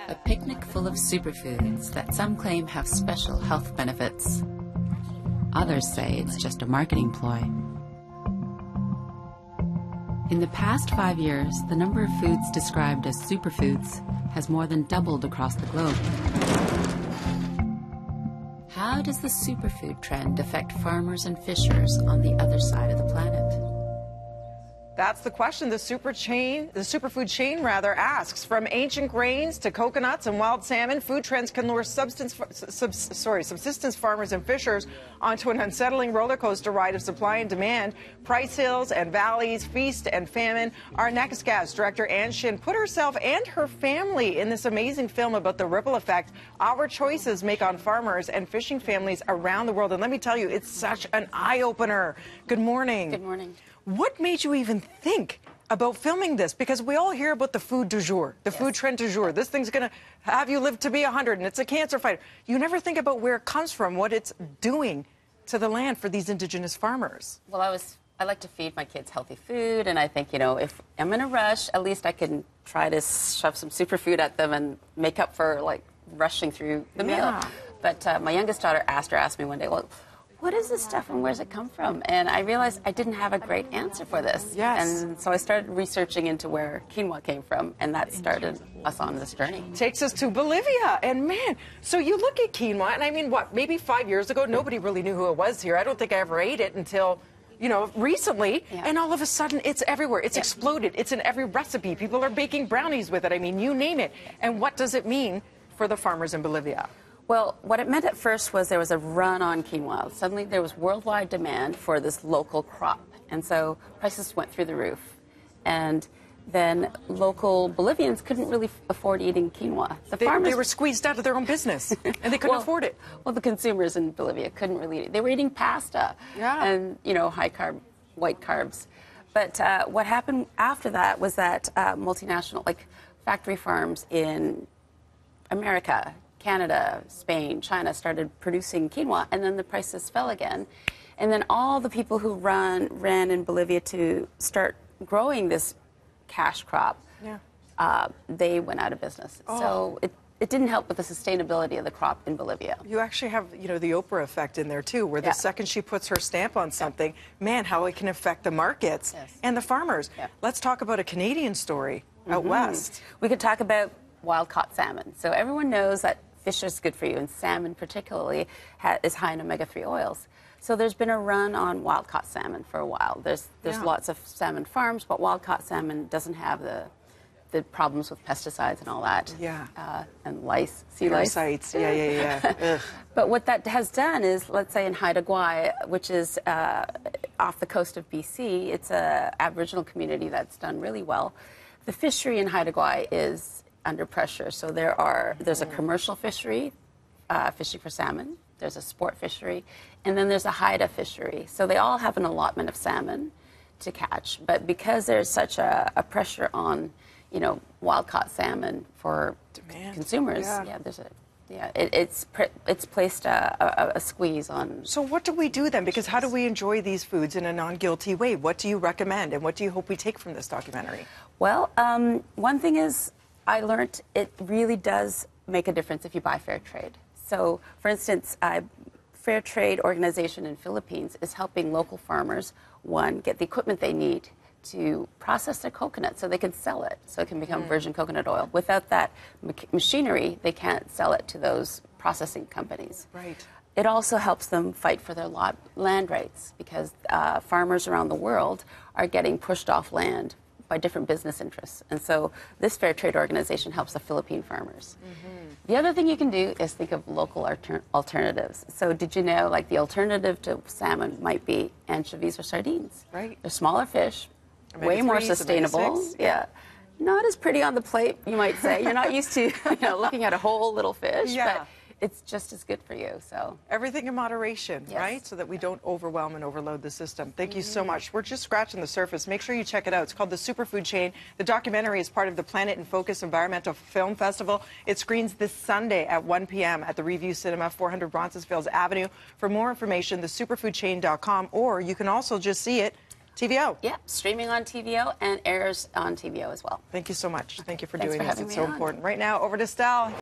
A picnic full of superfoods that some claim have special health benefits. Others say it's just a marketing ploy. In the past 5 years, the number of foods described as superfoods has more than doubled across the globe. How does the superfood trend affect farmers and fishers on the other side of the planet? That's the question the superfood chain asks. From ancient grains to coconuts and wild salmon, food trends can lure subsistence farmers and fishers onto an unsettling roller coaster ride of supply and demand. Price hills and valleys, feast and famine. Our next guest, director Ann Shin, put herself and her family in this amazing film about the ripple effect our choices make on farmers and fishing families around the world. And let me tell you, it's such an eye-opener. Good morning. Good morning. What made you even think about filming this? Because we all hear about the food du jour, the food trend du jour. This thing's going to have you live to be 100, and it's a cancer fighter. You never think about where it comes from, what it's doing to the land for these Indigenous farmers. Well, I like to feed my kids healthy food, and I think, you know, if I'm in a rush, at least I can try to shove some superfood at them and make up for, like, rushing through the meal. But my youngest daughter asked me one day, well, what is this stuff and where does it come from? And I realized I didn't have a great answer for this. Yes. And so I started researching into where quinoa came from, and that started us on this journey. Takes us to Bolivia. And man, so you look at quinoa, and I mean, what, maybe 5 years ago, nobody really knew who it was here. I don't think I ever ate it until, you know, recently. Yeah. And all of a sudden, it's everywhere. It's exploded. It's in every recipe. People are baking brownies with it. I mean, you name it. And what does it mean for the farmers in Bolivia? Well, what it meant at first was there was a run on quinoa. Suddenly there was worldwide demand for this local crop. And so prices went through the roof. And then local Bolivians couldn't really afford eating quinoa. They were squeezed out of their own business, and they couldn't afford it. Well, the consumers in Bolivia couldn't really eat it. They were eating pasta and, you know, high-carb, white carbs. But what happened after that was that multinational, like factory farms in America, Canada, Spain, China started producing quinoa, and then the prices fell again. And then all the people who ran in Bolivia to start growing this cash crop, they went out of business. So it didn't help with the sustainability of the crop in Bolivia. You actually have, you know, the Oprah effect in there, too, where the second she puts her stamp on something, man, how it can affect the markets and the farmers. Let's talk about a Canadian story out west. We could talk about wild-caught salmon. So everyone knows that fish is good for you, and salmon particularly is high in omega-3 oils. So there's been a run on wild-caught salmon for a while. There's lots of salmon farms, but wild-caught salmon doesn't have the problems with pesticides and all that. And lice, sea lice. Parasites, yeah. But what that has done is, let's say in Haida Gwaii, which is off the coast of BC, it's an Aboriginal community that's done really well. The fishery in Haida Gwaii is under pressure. So there's a commercial fishery, fishing for salmon. There's a sport fishery, and then there's a Haida fishery. So they all have an allotment of salmon to catch. But because there's such a pressure on, you know, wild-caught salmon for consumers, it's placed a squeeze on. So what do we do then? Because how do we enjoy these foods in a non-guilty way? What do you recommend, and what do you hope we take from this documentary? Well, one thing is, I learned it really does make a difference if you buy fair trade. So, for instance, a fair trade organization in Philippines is helping local farmers, one, get the equipment they need to process their coconut so they can sell it, so it can become virgin coconut oil. Without that machinery, they can't sell it to those processing companies. Right. It also helps them fight for their land rights, because farmers around the world are getting pushed off land by different business interests. And so this fair trade organization helps the Philippine farmers. The other thing you can do is think of local alternatives. So did you know, like, the alternative to salmon might be anchovies or sardines? Right. They're smaller fish, way more sustainable. Not as pretty on the plate, you might say. You're not used to, you know, looking at a whole little fish, but it's just as good for you. So everything in moderation, right? So that we don't overwhelm and overload the system. Thank you so much. We're just scratching the surface. Make sure you check it out. It's called The Superfood Chain. The documentary is part of the Planet in Focus Environmental Film Festival. It screens this Sunday at 1 p.m. at the Review Cinema, 400 Roncesvalles Avenue. For more information, thesuperfoodchain.com, or you can also just see it TVO. Yeah, streaming on TVO and airs on TVO as well. Thank you so much. Thank you for Thanks doing for this. having It's me so on. important. Right now, over to Stell.